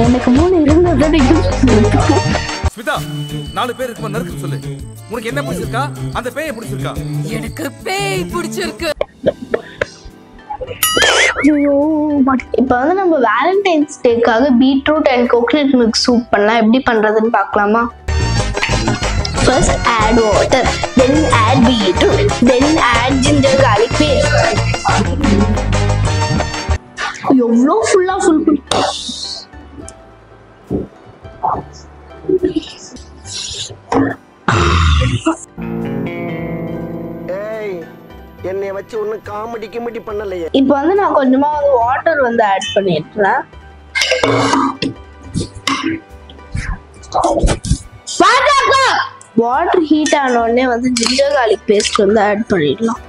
எனக்கு 3 இருந்ததோட ஸ்மிதா 4 பேர் இருக்க நறுக்கு சொல்லு. உனக்கு என்ன பிடிச்சிருக்கா? அந்த பேயை பிடிச்சிருக்கா? எனக்கு பேய் பிடிச்சிருக்கு. ஐயோ இப்போ வந்து நம்ம வேலண்டைன்ஸ் டேக்காக beetroot and coconut milk soup பண்ணலாம். எப்படி பண்றதுன்னு பார்க்கலாமா? First add water, then add beetroot, then add ginger garlic paste. எவ்வளோ ஃபுல் என்னை வச்சு ஒண்ணு காமெடி கிமெடி பண்ணலையே. இப்போ வந்து நான் கொஞ்சமா வந்து வாட்டர் வந்து ஆட் பண்ணிடுறேன். வாட்டர் ஹீட் ஆன உடனே வந்து ஜிஞ்சர் கார்லிக் பேஸ்ட் வந்து ஆட் பண்ணிடலாம்.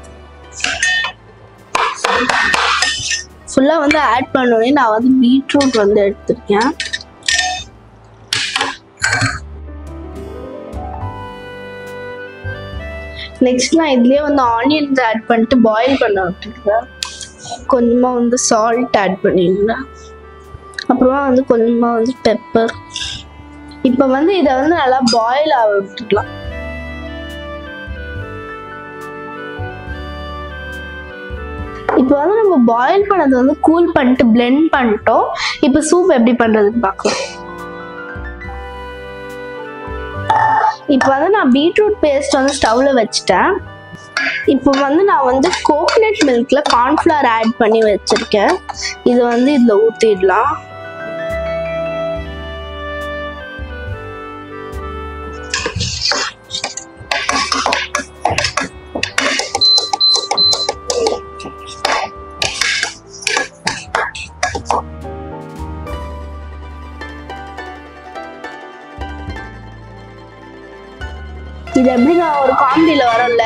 ஃபுல்லா வந்து ஆட் பண்ண உடனே நான் வந்து பீட்ரூட் வந்து எடுத்திருக்கேன். நெக்ஸ்ட் நான் இதுலயே வந்து ஆனியன்ஸ் ஆட் பண்ணிட்டு பாயில் பண்ண விட்டுருக்கேன். கொஞ்சமா வந்து சால்ட் ஆட் பண்ணிடுறேன். அப்புறமா வந்து கொஞ்சமா வந்து பெப்பர். இப்போ வந்து இதை வந்து நல்லா பாயில் ஆக விட்டுக்கலாம். இப்போ வந்து நம்ம பாயில் பண்ணது வந்து கூல் பண்ணிட்டு பிளெண்ட் பண்ணிட்டோம். இப்போ சூப் எப்படி பண்றதுன்னு பார்க்கலாம். இப்போ வந்து நான் பீட்ரூட் பேஸ்ட் வந்து ஸ்டவ்ல வச்சுட்டேன். இப்போ வந்து நான் வந்து கோகனட் மில்க்ல கார்ன்ஃப்ளவர் ஆட் பண்ணி வச்சிருக்கேன். இது வந்து இதுல ஊத்திடலாம். இது எப்படி நான் ஒரு காமெடியில வரல,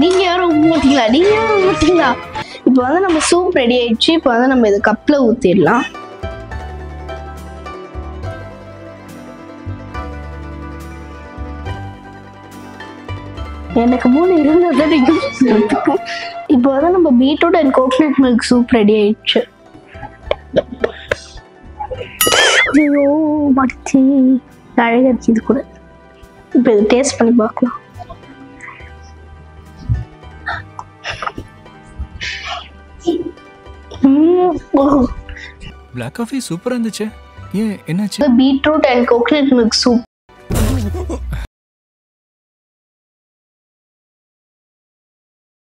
நீங்க யாரும் ஊத்திங்களா. இப்போ வந்து நம்ம சூப் ரெடி ஆயிடுச்சு. இப்போ வந்து நம்ம இதை கப்ல ஊத்திடலாம். எனக்கு 3 இருந்ததோட இப்போ வந்து நம்ம beetroot and coconut milk soup ready ஆயிடுச்சு. ஐயோ மச்சி அழகா இருக்கு இது கூட. இப்போ இது டேஸ்ட் பண்ணி பார்க்கலாம். Black coffee சூப்பரா இருந்துச்சு. ஏன் என்னாச்சு? Beetroot and coconut milk soup